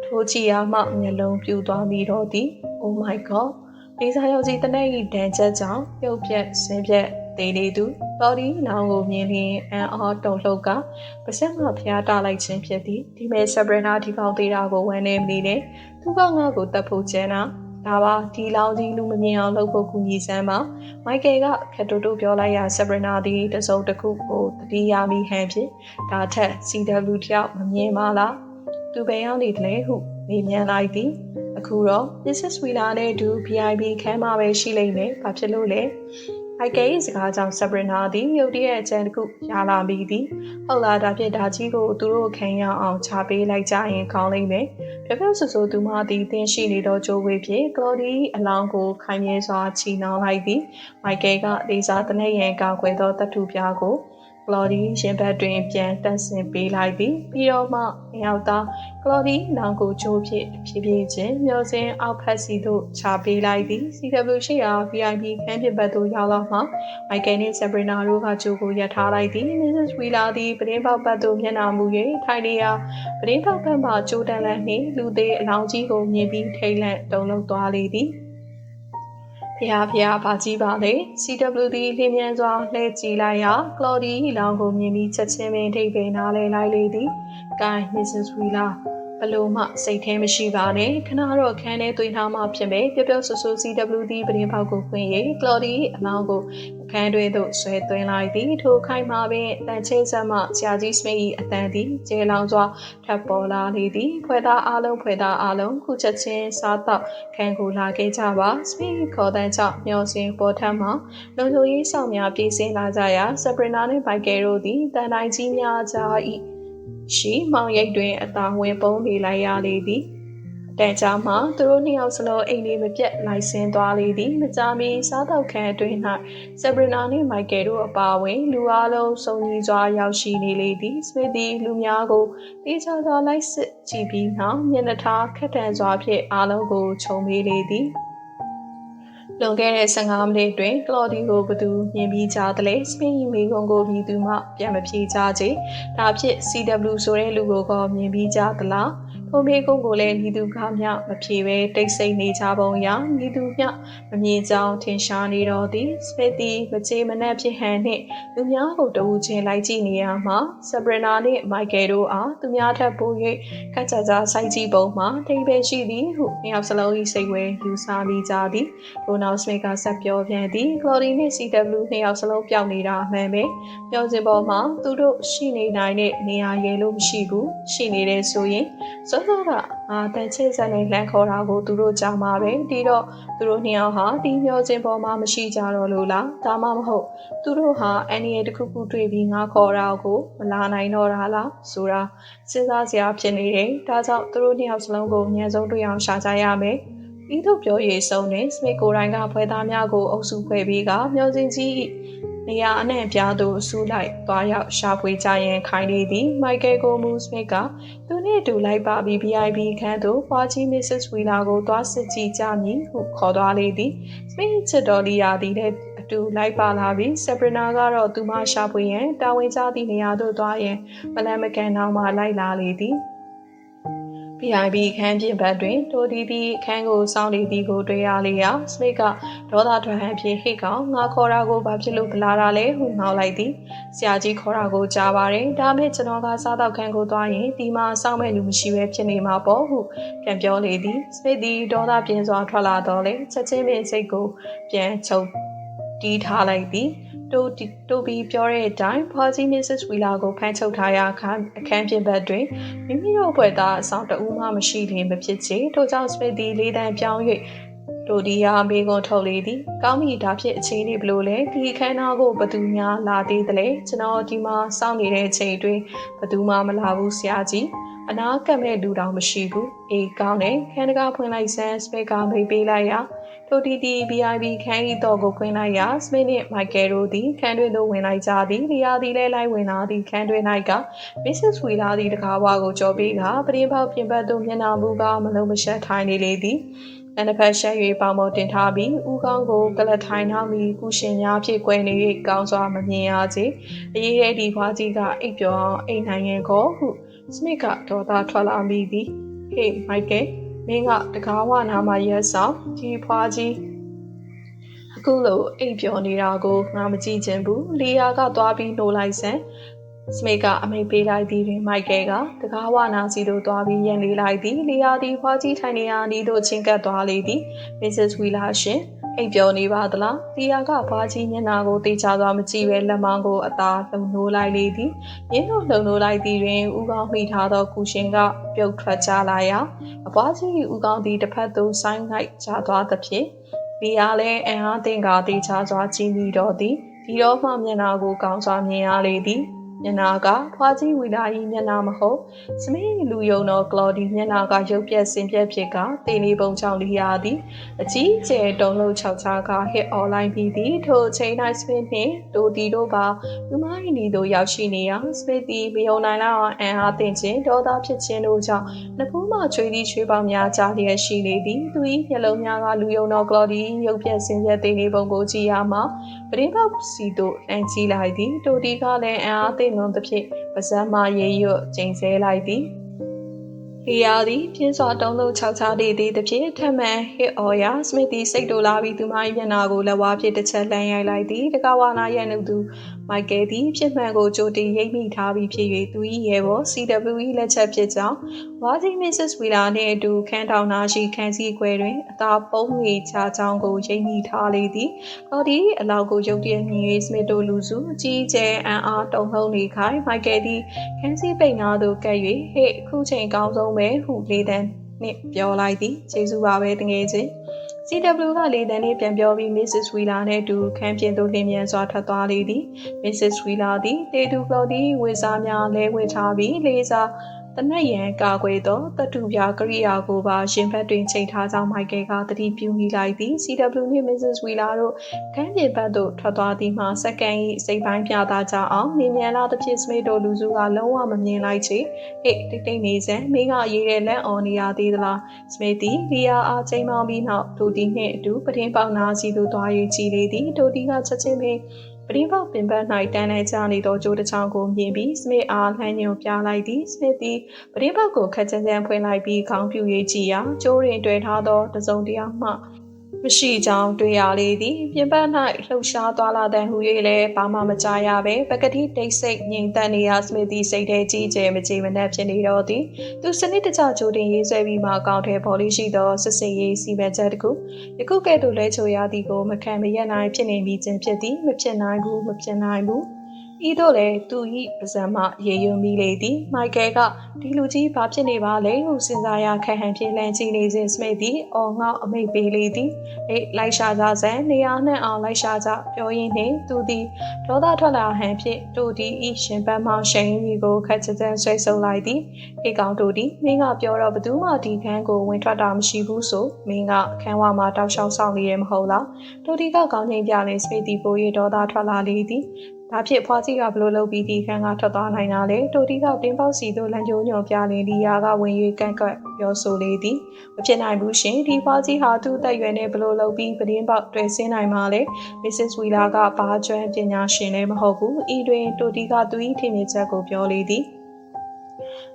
ထိုးချီရမှမျက်လုံးပြူသွားပြီးတော့သည် Oh my god လေးစားရောက်ကြီးတနက်၏ဒဏ်ချက်ကြောင့်ပြုတ်ပြက်ဆင်းပြက်သေးလေသူလော်ဒီလောင်ကိုမြင်လျင်အန်အားတုန်လှုပ်ကပါစက်မှဖျားတာလိုက်ခြင်းဖြစ်သည်ဒီမဲ့ဆာဘရနာဒီကောင်သေးတာကိုဝမ်းနေမနေနဲ့သူကငါ့ကိုတတ်ဖို့ကျန်းတာဒါပါဒီလောင်ကြီးလူမမြင်အောင်လုပ်ဖို့ကူညီစမ်းပါမိုက်ကယ်ကခက်တူတူပြောလိုက်ရဆာဘရနာသည်တစုံတစ်ခုကိုတတိယမိဟန်ဖြင့်ဒါထက် CW တယောက်မမြင်ပါလားသူပဲရောက်နေတယ်ဟုမေးမြန်းလိုက်သည်အခုတော့ Mrs. Wheeler နဲ့အတူ VIP ခန်းမှာပဲရှိလိမ့်မယ်ဘာဖြစ်လို့လဲမိုက်ကယ်၏စကားကြောင့်ဆာဘရနာသည်ရုတ်တရက်အချမ်းတစ်ခုရလာမိသည်ဟုတ်လားဒါဖြင့်ဒါကြီးကိုသူတို့ခံရအောင်ချပေးလိုက်ကြရင်ကောင်းလိမ့်မယ်ပြပြဆူဆူသူမသည်သင်ရှိနေသောကြိုးဝေးဖြင့်ကလော်ဒီအလောင်းကိုခိုင်မြဲစွာချီနှောင်းလိုက်သည်မိုက်ကယ်ကလေးစားတနက်ရန်ကာကွယ်သောတတ်ထုပြားကိုကလော်ဒီရင်ဘတ်တွင်ပြန်တက်ဆင်ပေးလိုက်သည်ပြီးတော့မှရောက်သားကလော်ဒီနောင်ကိုချိုးဖြင့်ဖြည်းဖြည်းချင်းမျောစင်းအောက်ဖက်စီသို့ချပေးလိုက်သည် CW ရှိရာ VIP ခန်းပြင်ဘက်သို့ရောက်လာမှမိုက်ကယ်နှင့်ဆာဘရနာတို့ကကြိုးကိုရပ်ထားလိုက်သည် Mrs. Wheeler သည်ပတင်းပေါက်ဘက်သို့မျက်နှာမူ၍ထိုင်နေရာပတင်းပေါက်ဘက်မှကြိုးတန်းလန့်နှင့်လူသေးအလောင်းကြီးကိုမြင်ပြီးထိတ်လန့်တုန်လှုပ်သွားလေသည်ဖျားဘာကြီးပါလေ CWD လင်းမြန်စွာလှည့်ကြည့်လိုက်ရာကလော်ဒီလောင်ကိုမြင်ပြီးချက်ချင်းပင်ထိပ်ပင်နားလဲလိုက်လေသည် Guy Mrs. Wheeler ဘလို့မှစိတ်ထဲမရှိပါနဲ့ခဏတော့ခန်းထဲသွင်းထားမှဖြစ်မယ်ပျော့ပျော့ဆူဆူ CWD ပရင်ပေါက်ကိုခွင့်ရကလော်ဒီအလောင်းကိုအခန်းတွင်သို့ဆွဲသွင်းလိုက်သည်ထိုခိုင်မှာပင်တန်ချဲဆက်မှဆရာကြီးစမိတ်၏အတန်သည်ကျေလောင်စွာထပ်ပေါ်လာလေသည်ဖွဲ့သားအားလုံးခုချက်ချင်းစားတော့ခန်းကိုလာခဲ့ကြပါစမိတ်ခေါ်တန်းချမျောစင်ပေါ်ထမ်းမှလုံခြုံရေးဆောင်များပြေးဆင်းလာကြရာဆပရနာနှင့်ဘိုက်ကယ်တို့သည်တန်တိုင်းကြီးများကြား၏ရှိမောင်ရိပ်တွင်အသာဝင်ပုံးနေလိုက်ရလေသည်တန်ကြားမှသူတို့နှစ်ယောက်စလုံးအိမ်လေးမပြတ်လိုက်ဆင်းသွားလေသည်မကြာမီစားတော့ခန်းအတွင်း၌ဆပရနာနှင့်မိုက်ကယ်တို့အပါအဝင်လူအလုံးစုံညီစွာရောက်ရှိနေလေသည်စမစ်သည်လူများကိုတေချာစွာလိုက်စစ်ကြည့်ပြီးနောက်မျက်နှာထားခက်ထန်စွာဖြင့်အားလုံးကိုခြုံမေးလေသည်လွန်ခဲ့တဲ့15မိနစ်တွင်ကလော်ဒီကိုဘသူမြင်ပြီးကြားသလဲစပင်းမေကွန်ကိုပြီးသူမှပြန်မဖြေကြချေဒါဖြစ် CW ဆိုတဲ့လူကိုကမြင်ပြီးကြားသလားထိုမေကွန်ကိုလည်းညီသူကမျှမဖြေပဲတိတ်ဆိတ်နေကြပုံရညီသူမျှမမြင်ကြောင်းထင်ရှားနေတော့သည်စပစ်သည်မချေမနှက်ဖြစ်ဟန်နှင့်လူများကိုတဝူချင်းလိုက်ကြည့်နေရမှာဆပရနာနှင့်မိုက်ကယ်တို့အားသူများထပ်ပို၍ခက်ကြကြစိုက်ကြည့်ပုံမှာထိပ်ပဲရှိသည်ဟုနှစ်ယောက်စလုံး၏စိတ်ဝဲယူဆမိကြသည်ထိုနောက်စမစ်ကဆက်ပြောပြန်သည်ကလော်ဒီနှင့် CW နှစ်ယောက်စလုံးပျောက်နေတာအမှန်ပဲပြောစင်ပေါ်မှာသူတို့ရှိနေနိုင်တဲ့နေရာရဲလို့မရှိဘူးရှိနေတယ်ဆိုရင်စောစောကတန်ချဲဆက်နဲ့လမ်းခေါ်တာကိုသူတို့ကြားမှာပဲဒီတော့သူတို့နှစ်ယောက်ဟာဒီမျောစင်ပေါ်မှာမရှိကြတော့လို့လားဒါမှမဟုတ်သူတို့ဟာအန်ရီတစ်ခုခုတွေ့ပြီးငါခေါ်တာကိုမလာနိုင်တော့တာလားဆိုတာစဉ်းစားစရာဖြစ်နေတယ်ဒါကြောင့်သူတို့နှစ်ယောက်စလုံးကိုအများဆုံးတွေ့အောင်ရှာကြရမယ်ဤသို့ပြောရည်ဆုံးနဲ့စမစ်ကိုတိုင်းကဖွဲသားများကိုအုပ်စုဖွဲ့ပြီးကမျောစင်ကြီးနေရာအနှံ့ပြားသို့ဆူလိုက်သွားရောက်ရှာဖွေကြရန်ခိုင်းနေသည်မိုက်ကယ်ကိုမူစမစ်ကသူနှင့်အတူလိုက်ပါပြီး VIP ခန်းသို့ဖွားကြီး Mrs. Wheeler ကိုသွားစစ်ကြည့်ကြမည်ဟုခေါ်သွားလေသည်စမစ်ချစ်တော်လီယာသည်လည်းအတူလိုက်ပါလာပြီးဆပရနာကတော့သူမရှာဖွေရန်တာဝန်ကျသည့်နေရာသို့သွားရန်မလန်မကန်နောက်မှလိုက်လာလေသည် VIP ခန်းပြင်ဘက်တွင်တိုဒီသည်ခန်းကိုစောင့်နေသည်ကိုတွေ့ရလေရာစမစ်ကဒေါသထွက်ဟန်ဖြင့်ဟိတ်ကောင်ငါခေါ်တာကိုဘာဖြစ်လို့လာတာလဲဟုငေါက်လိုက်သည်ဆရာကြီးခေါ်တာကိုကြားပါတယ်ဒါမဲ့ကျွန်တော်ကစားတော့ခန်းကိုသွားရင်ဒီမှာစောင့်မဲ့လူမရှိပဲဖြစ်နေမှာပေါ့ဟုပြန်ပြောလေသည်စမစ်သည်ဒေါသပြင်းစွာထွက်လာတော့လေချက်ချင်းပင်စိတ်ကိုပြန်ချုပ်တီးထားလိုက်သည်တိုဘီပြောတဲ့အတိုင်းဖွားကြီး Mrs. Wheeler ကိုဖမ်းချုပ်ထားရာအခန်းပြင်ဘက်တွင်မိမိတို့ဘွယ်သားအဆောင်တဦးမှမရှိလျင်မဖြစ်ချေထို့ကြောင့်စမစ်သည်လေးတန်းပြောင်း၍တိုဒီယာမေကွန်ထုတ်လေသည်ကောင်းပြီဒါဖြစ်အချိန်လေးဘလို့လဲဒီခန်းသားကိုဘသူများလာသေးသလဲကျွန်တော်ဒီမှာစောင့်နေတဲ့အချိန်အတွင်းဘသူမှမလာဘူးဆရာကြီးအနာကပ်မဲ့လူတောင်မရှိဘူးအေးကောင်းတယ်ခန်းတကာဖွင့်လိုက်စမ်းစပစ်ကမိတ်ပေးလိုက်ရာထိုတီတီ VIP ခန်းဤတော့ကိုဖွင့်လိုက်ရာစမစ်နှင့်မိုက်ကယ်တို့သည်ခန်းတွင်သို့ဝင်လိုက်ကြသည်လျာသည်လည်းလိုက်ဝင်လာသည်ခန်းတွင်၌က Mrs. Wheeler သည်တကားဝါကိုကြော်ပြီးကပရင်ပေါက်ပြင်ပသို့မျက်နှာမူကမလုံးမရှက်ထိုင်နေလေသည်အန်ဖက်ရှက်၍ပေါင်ပေါ်တင်ထားပြီးဦးကောင်းကိုကလထိုင်နောက်ပြီးကုရှင်များဖြင့်꿰နေ၍ကောင်းစွာမမြင်ရစေအရေးရဲ့ဒီဖွားကြီးကအိပ်ပျော်အောင်အိမ်နိုင်ရင်ကိုဟုစမစ်ကဒေါသထွက်လာမိသည်ဟေးမိုက်ကယ်မင်းကတကားဝနာမှာရက်ဆောင်ဒီဖွားကြီးအခုလိုအိပ်ပျော်နေတာကိုငါမကြည့်ချင်ဘူးလီယာကသွားပြီးနှိုးလိုက်စမ်းစမစ်ကအမိတ်ပေးလိုက်သည်တွင်မိုက်ကယ်ကတကားဝနာစီသို့သွားပြီးရန်လေးလိုက်သည်လီယာသည်ဖွားကြီးထိုင်နေရာနီးသို့ချင်းကပ်သွားလေသည် Mrs. Wheeler ရှင်အိပ်ပျော်နေပါသလားလီယာကဖွားကြီးမျက်နှာကိုတေချာစွာမကြည့်ပဲလက်မောင်းကိုအသာလှုံနိုးလိုက်လေသည်ရင်းတို့လှုံနိုးလိုက်သည်တွင်ဦးကောင်းမိထားသောကုရှင်ကပြုတ်ထွက်ကြလာရာအဖွားကြီးဦးကောင်းသည်တစ်ဖက်သို့ဆိုင်းလိုက်ကျသွားသဖြင့်လီယာလည်းအံအားသင်ကတေချာစွာကြည့်မိတော့သည်ဒီတော့မှမျက်နှာကိုကောင်းစွာမြင်ရလေသည်မျက်နှာကဖွားကြီးဝီလာ၏မျက်နှာမဟုတ်စမင်းလူယုံသောကလော်ဒီမျက်နှာကရုပ်ပြက်စင်ပြက်ဖြစ်ကတေနေပုံချောင်းလီယာသည်အကြီးကျယ်တုံးလုံး၆ချားကဟစ်အွန်လိုင်းပြီးသည်ထိုအချိန်၌စမင်းနှင့်တိုတီတို့ကလူမိုင်းဒီတို့ရောက်ရှိနေရာစမင်းသည်မယုံနိုင်လောက်အောင်အံအားသင်ခြင်းဒေါသဖြစ်ခြင်းတို့ကြောင့်နှစ်ဖူးမှချွေးသည့်ချွေးပေါင်းများကြားလျက်ရှိနေသည်သူ၏မျက်လုံးများကလူယုံသောကလော်ဒီရုပ်ပြက်စင်ပြက်တေနေပုံကိုကြည့်ရမှာပရင်းပေါက်စီတို့အန်ကြည့်လိုက်သည်တိုတီကလည်းအံအားသင်လွန်သဖြင့်ပါးစပ်မှရေရွတ်ကျိန်ဆဲလိုက်သည် လေယာသည်ပြင်းစွာတုံးလုံးခြောက်ခြားနေသည်တဖြင့်ထပ်မံဟစ်အော်ရာစမစ်သည်စိတ်တိုလာပြီးသူမ၏မျက်နှာကိုလက်ဝါးဖြင့်တစ်ချက်လှမ်းရိုက်လိုက်သည်တကဝါနာရဲ့နှုတ်သူမိုက်ကယ်သည်ဖြစ်မှန်ကိုကြိုတင်ရိပ်မိထားပြီးဖြစ်၍သူ၏ရဲဘော် CWE လက်ချက်ဖြစ်ကြောင်းဝါစီမစ္စစ်ဝီလာနှင့်အတူခန်းထောင်နာရှိခန်းစည်းခွဲတွင်အသာပုံးငွေချကြောင်းကိုရိပ်မိထားလေသည်အော်ဒီအလောက်ကိုရုတ်တရက်မြင်၍စမစ်တို့လူစုအကြီးကျယ်အံ့အားတုန်လှုပ်နေခိုင်မိုက်ကယ်သည်ခန်းစည်းပိတ်နာသို့ကပ်၍ဟေ့အခုချိန်ကောင်းဆုံးပဲဟုလေတန်းနှင့်ပြောလိုက်သည်ကျေးဇူးပါပဲတကယ်ချင်း CW ကလေတန်းနှင့်ပြန်ပြောပြီး Mrs. Wheeler နှင့်အတူခန်းပြင်သို့လင်းမြန်စွာထွက်သွားလေသည် Mrs. Wheeler သည်တေတူကလော်သည်ဝေစားများလဲဝေထားပြီးလေးစားတနက်ရန်ကာကွယ်သောတတုပြကရိယာကိုပါရှင်ဘက်တွင်ချိန်ထားကြောင်းမိုက်ကယ်ကသတိပြုမိလိုက်သည် CW နှင့် Mrs. Wheeler တို့ခန်းပြင်ဘက်သို့ထွက်သွားသည်မှာစက္ကန့်၏စိတ်ပိုင်းပြသကြအောင်နေမြန်လာသဖြင့်စမိတ်တို့လူစုကလုံးဝမမြင်လိုက်ချေဟေ့တိတ်တိတ်နေစမ်းမင်းကရေးတဲ့လက်အော်နေရသေးသလားစမိတ်သည်လီယာအားချိန်မောင်းပြီးနောက်ဒိုတီနှင့်အတူပတင်းပေါက်နာစီသို့သွား၍ကြည်လေသည်ဒိုတီကချက်ချင်းပင်ပရိပေါက်ပင်ပန်း၌တန်းနေကြနေသောကြိုးတစ်ချောင်းကိုမြင်ပြီးစမစ်အားလှမ်းညွှန်ပြလိုက်သည်စမစ်သည်ပရိပေါက်ကိုခက်ချမ်းဖွင့်လိုက်ပြီးခေါင်းပြူ၍ကြည်ရာကြိုးတွင်တွေ့ထားသောတစုံတရာမှမရှိကြောင်းတွေ့ရလေသည်ပြင်ပ၌လှုပ်ရှားသွားလာတဲ့ဟူ၍လည်းဘာမှမကြားရပဲပကတိတိတ်ဆိတ်ငြိမ်သက်နေရစမစ်သည်စိတ်ထဲကြီးကျယ်မကြေမနက်ဖြစ်နေတော့သည်သူစနစ်တကျကြိုတင်ရေးဆွဲပြီးမှအကောင့်ထဲပေါ်လေးရှိသောစစ်စစ်ရေးစီမံချက်တစ်ခုယခုကဲ့သို့လဲချိုရသည်ကိုမခံမရနိုင်ဖြစ်နေပြီးခြင်းဖြစ်သည်မဖြစ်နိုင်ဘူးဤသို့လည်းသူ၏ပါဇံမှရေယွမိလေသည်မိုက်ကယ်ကဒီလူကြီးဘာဖြစ်နေပါလဲဟုစဉ်းစားရခက်ဟန်ဖြစ်လန့်ကြည့်နေစဉ်စမိတ်သည်အော်ငေါအမိတ်ပေးလေသည်လိုက်ရှာကြစမ်းနေရာနှံ့အောင်လိုက်ရှာကြပြောရင်းနှင့်သူသည်ဒေါသထွက်လာဟန်ဖြင့်တို့ဒီဤရှင်ဘတ်မှရှိန်ကြီးကိုခက်ချမ်းဆွဲဆုပ်လိုက်သည်အေကောင်တို့သည်မင်းကပြောတော့ဘသူမှဒီခန်းကိုဝင်ထွက်တာမရှိဘူးဆိုမင်းကခန်းဝမှာတောက်လျှောက်ဆောင်နေရမဟုတ်လားတို့ဒီကကောင်းချင်းပြနေစမိတ်သည်ပို၍ဒေါသထွက်လာလေသည်ဒါဖြင့်ဖွားကြီးကဘလို့လုပ်ပြီးဒီခန်းကထွက်သွားနိုင်တာလေတိုတီကတင်းပေါက်စီတို့လမ်းကျိုးညော်ပြနေလီယာကဝင်၍ကန့်ကွက်ပြောဆိုလေသည်မဖြစ်နိုင်ဘူးရှင်ဒီဖွားကြီးဟာသူ့အသက်အရွယ်နဲ့ဘလို့လုပ်ပြီးပတင်းပေါက်တွေ့ဆင်းနိုင်မှာလေ Mrs. Wheeler ကဘာကျွမ်းပညာရှင်လည်းမဟုတ်ဘူးဤတွင်တိုတီကသူ၏ထင်မြင်ချက်ကိုပြောလေသည်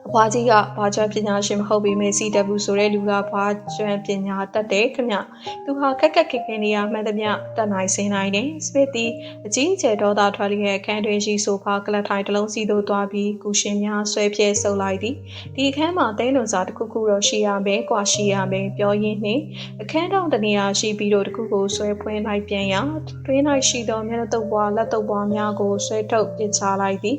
အဖွားကြီးကဘာကျွမ်းပညာရှင်မဟုတ်ပေမဲ့ CW ဆိုတဲ့လူကဘာကျွမ်းပညာတတ်တယ်ခင်ဗျသူဟာခက်ခက်ခဲခဲနေရမှန်သမျှတတ်နိုင်စင်းနိုင်တယ်စမစ်သည်အကြီးကျယ်ဒေါသထွက်လျက်အခန်းတွင်ရှိဆိုဖာကလပ်ထိုင်တစ်လုံးစီသို့သွားပြီးကူရှင်များဆွဲပြဲဆုပ်လိုက်သည်ဒီအခန်းမှာတဲလွန်စာတစ်ခုခုတော့ရှိရမယ်ကွာရှိရမယ်ပြောရင်းနှင့်အခန်းတောင်တနေရာရှိပြီးတော့တစ်ခုကိုဆွဲဖွင့်လိုက်ပြန်ရာတွင်း၌ရှိသောမျက်နှာတုပ်ပွားလက်တုပ်ပွားများကိုဆွဲထုတ်ပစ်ချလိုက်သည်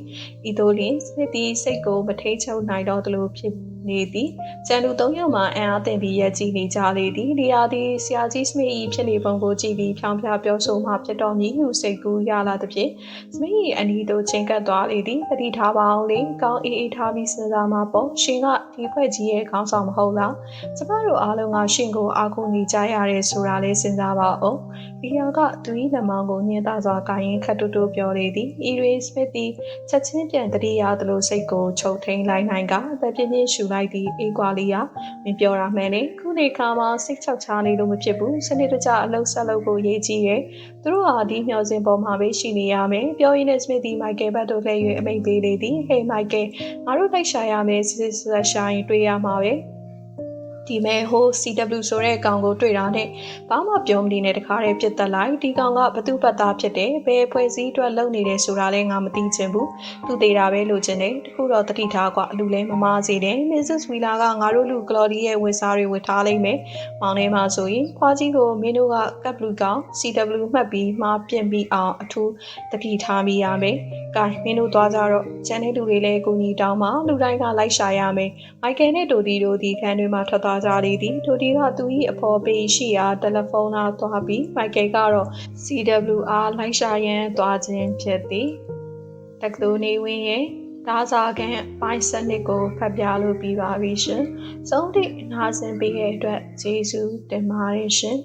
ဤသို့လျှင်စမစ်သည်စိတ်ကိုမထိန်ချုပ်နိုင်တော့သလိုဖြစ်နေသည်ကျန်လူ၃ယောက်မှအံ့အားသင့်ပြီးရက်ကြည့်နေကြလေသည်လီယာသည်ဆရာကြီးစမစ်၏ဖြစ်နေပုံကိုကြည့်ပြီးဖြောင်းဖြပြောဆိုမှဖြစ်တော်မူဟုစိတ်ကူးရလာသဖြင့်စမစ်၏အနီးသို့ချိန်ကပ်သွားလေသည်တတိထားပါအောင်လေကောင်းအေးထားပြီးစဉ်းစားမှပေါ့ရှင်ကဒီဖွဲ့ကြီးရဲ့ခေါင်းဆောင်မဟုတ်လားကျမတို့အားလုံးကရှင်ကိုအားကိုးနေကြရတယ်ဆိုတာလေးစဉ်းစားပါဦးလီယာကသူ၏လက်မောင်းကိုညှင်းသားစွာကိုင်းခတ်တူပြောလေသည်ဤတွင်စမစ်သည်ချက်ချင်းပြန်တတိယသလိုစိတ်ကိုချုပ်ထိန်လိုက်နိုင်ကအသက်ပြင်းပြင်းရှူလိုက်သည်အေးကွာလီယာမင်းပြောရမှန်းလေခုနေခါမှာစိတ်ချောက်ချားနေလို့မဖြစ်ဘူးစနစ်တကျအလုပ်ဆက်လုပ်ဖို့ရေးကြီးရဲ့သူတို့ဟာဒီမျှော်စင်ပေါ်မှာပဲရှိနေရမယ်ပြောရင်းနဲ့စမစ်သည်မိုက်ကယ်ဘတ်တို့လှည့်၍အမိန့်ပေးလေသည်ဟေးမိုက်ကယ်ငါတို့လိုက်ရှာရမယ်စစ်စစ်ရှာရင်တွေ့ရမှာပဲဒီမဲဟို CW ဆိုတဲ့ကောင်ကိုတွေ့တာနဲ့ဘာမှပြောမနေနဲ့တခါတည်းပြစ်တက်လိုက်ဒီကောင်ကဘသူ့ဘတ်သားဖြစ်တယ်ဘယ်ဖွဲ့စည်းအတွက်လုပ်နေတယ်ဆိုတာလည်းငါမသိချင်ဘူးသူသေးတာပဲလို့ချင်တယ်တခုတော့တတိထားကွာအလူလဲမမားစေတယ် Mrs. Wheeler ကငါတို့လူကလော်ဒီရဲ့ဝတ်စားတွေဝတ်ထားလိမ့်မယ်မောင်ထဲမှာဆိုရင်ခွားကြီးကိုမင်းတို့ကကပ်ဘလူးကောင် CW မှတ်ပြီးမှာပြင်ပြီးအောင်အထူးတတိထားမိရမယ်ကဲမင်းတို့သွားကြတော့ကျန်တဲ့လူတွေလည်းကိုကြီးတောင်းမှလူတိုင်းကလိုက်ရှာရမယ်မိုက်ကယ်နဲ့တိုတီတို့ဒီခန်းတွေမှာထွက်သွားကြလေသည်တိုတီကသူ၏အဖော်ပေးရှိရာတယ်လီဖုန်းအားသွားပြီးမိုက်ကယ်ကတော့ CWR လိုက်ရှာရန်သွားခြင်းဖြစ်သည်တက္ကသိုလ်နေဝင်ရဲ့ဒါစာကန်ပိုင်းစနစ်ကိုဖတ်ပြလို့ပြီးပါပြီရှင်ဆုံးသည့်နားဆင်ပေးတဲ့အတွက်ကျေးဇူးတင်ပါတယ်ရှင်